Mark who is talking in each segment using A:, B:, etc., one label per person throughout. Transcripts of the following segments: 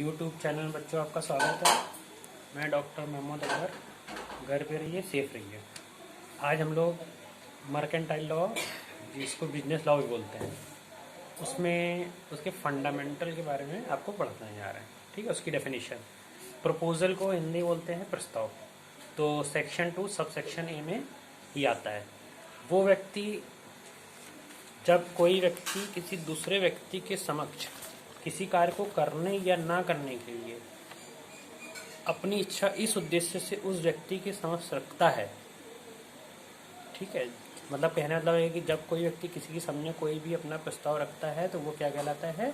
A: YouTube channel बच्चों आपका स्वागत है। मैं डॉक्टर मोहम्मद अकबर। घर पे रहिए, सेफ रहिए। आज हम लोग मर्केंटाइल लॉ, जिसको बिजनेस लॉ भी बोलते हैं, उसमें उसके फंडामेंटल के बारे में आपको पढ़ाने जा रहे हैं। ठीक है, उसकी डेफिनेशन। प्रपोजल को हिंदी बोलते हैं प्रस्ताव। तो सेक्शन 2 सब सेक्शन ए में ही आता है। वो व्यक्ति, जब कोई व्यक्ति किसी दूसरे व्यक्ति के समक्ष किसी कार्य को करने या ना करने के लिए अपनी इच्छा इस उद्देश्य से उस व्यक्ति के समक्ष रखता है। ठीक है, मतलब कहने मतलब है कि जब कोई व्यक्ति किसी के सामने कोई भी अपना प्रस्ताव रखता है तो वो क्या कहलाता है?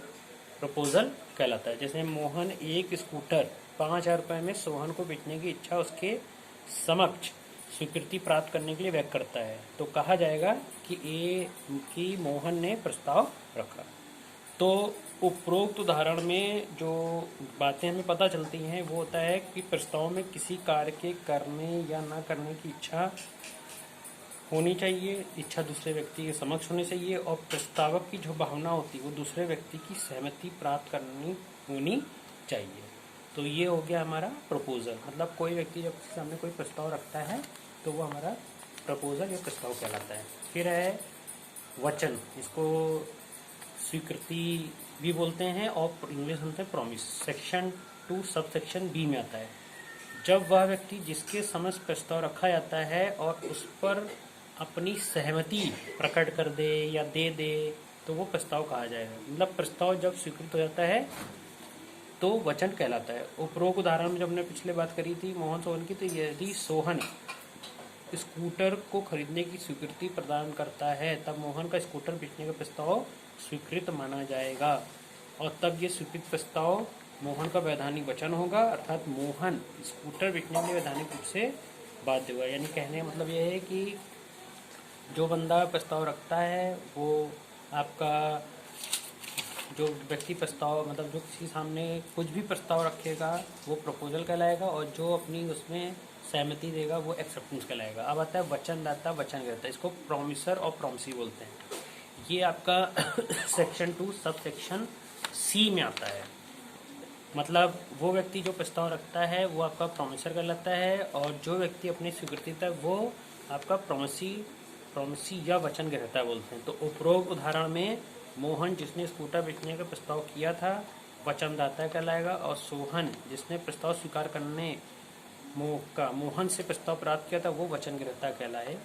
A: प्रपोजल कहलाता है। जैसे मोहन एक स्कूटर 5,000 रुपये में सोहन को बेचने की इच्छा उसके समक्ष स्वीकृति प्राप्त करने के लिए व्यक्त करता है, तो कहा जाएगा कि मोहन ने प्रस्ताव रखा। तो उपरोक्त उदाहरण में जो बातें हमें पता चलती हैं वो होता है कि प्रस्ताव में किसी कार्य के करने या ना करने की इच्छा होनी चाहिए, इच्छा दूसरे व्यक्ति के समक्ष होनी चाहिए, और प्रस्तावक की जो भावना होती है वो दूसरे व्यक्ति की सहमति प्राप्त करनी होनी चाहिए। तो ये हो गया हमारा प्रपोजल। मतलब कोई व्यक्ति जब सामने कोई प्रस्ताव रखता है तो वो हमारा प्रपोजल या प्रस्ताव कहलाता है। फिर है वचन, इसको स्वीकृति भी बोलते हैं और इंग्लिश बोलते हैं promise. Section 2 sub section B में आता है। जब वह व्यक्ति जिसके समक्ष प्रस्ताव रखा जाता है और उस पर अपनी सहमति प्रकट कर दे या दे दे तो वो प्रस्ताव कहा जाएगा। मतलब प्रस्ताव जब स्वीकृत हो जाता है तो वचन कहलाता है। उपरोक्त उदाहरण में जब हमने पिछले बात करी थी मोहन सोहन की, तो यदि सोहन स्कूटर को खरीदने की स्वीकृति प्रदान करता है तब मोहन का स्कूटर बेचने का प्रस्ताव स्वीकृत माना जाएगा, और तब ये स्वीकृत प्रस्ताव मोहन का वैधानिक वचन होगा, अर्थात मोहन स्कूटर बेचने के लिए वैधानिक रूप से बाध्य होगा। यानी कहने का मतलब यह है कि जो बंदा प्रस्ताव रखता है वो आपका, जो व्यक्ति प्रस्ताव मतलब जो किसी सामने कुछ भी प्रस्ताव रखेगा वो प्रपोजल कहलाएगा, और जो अपनी उसमें सहमति देगा वो एक्सेप्टेंस कहलाएगा। अब आता है वचनदाता, वचन कहता है। इसको प्रॉमिसर और प्रॉमिसी बोलते हैं। ये आपका सेक्शन 2 सब सेक्शन सी में आता है। मतलब वो व्यक्ति जो प्रस्ताव रखता है वो आपका प्रॉमिसर कहलाता है, और जो व्यक्ति अपनी स्वीकृति देता है वो आपका प्रॉमिसी या वचन कहता है बोलते हैं। तो उपरोक्त उदाहरण में मोहन जिसने स्कूटर बेचने का प्रस्ताव किया था वचनदाता कहलाएगा, और सोहन जिसने प्रस्ताव स्वीकार करने मोहन से प्रस्ताव प्राप्त किया था वो वचन कहलाएगा।